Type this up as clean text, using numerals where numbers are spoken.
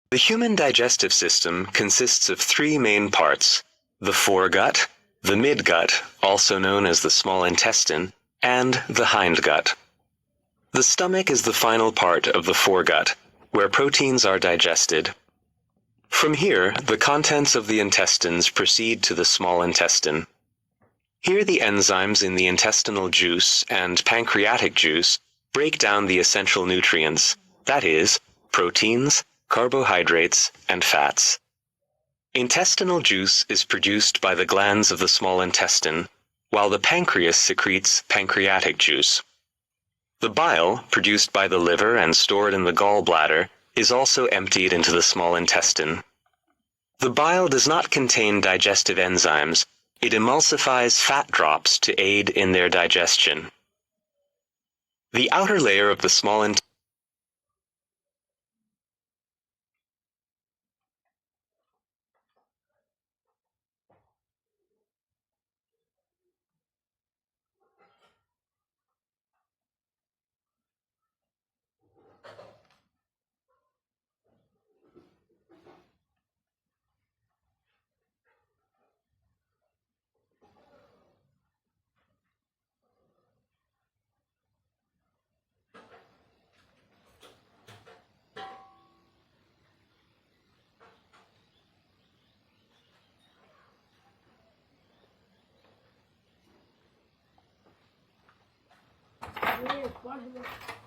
The human digestive system consists of three main parts: the foregut, the midgut, also known as the small intestine, and the hindgut. The stomach is the final part of the foregut, where proteins are digested. From here, the contents of the intestines proceed to the small intestine. Here the enzymes in the intestinal juice and pancreatic juice break down the essential nutrients, that is, proteins, carbohydrates, and fats. Intestinal juice is produced by the glands of the small intestine, while the pancreas secretes pancreatic juice. The bile, produced by the liver and stored in the gallbladder, is also emptied into the small intestine. The bile does not contain digestive enzymes. It emulsifies fat drops to aid in their digestion. The outer layer of the small intestine Yes, possible.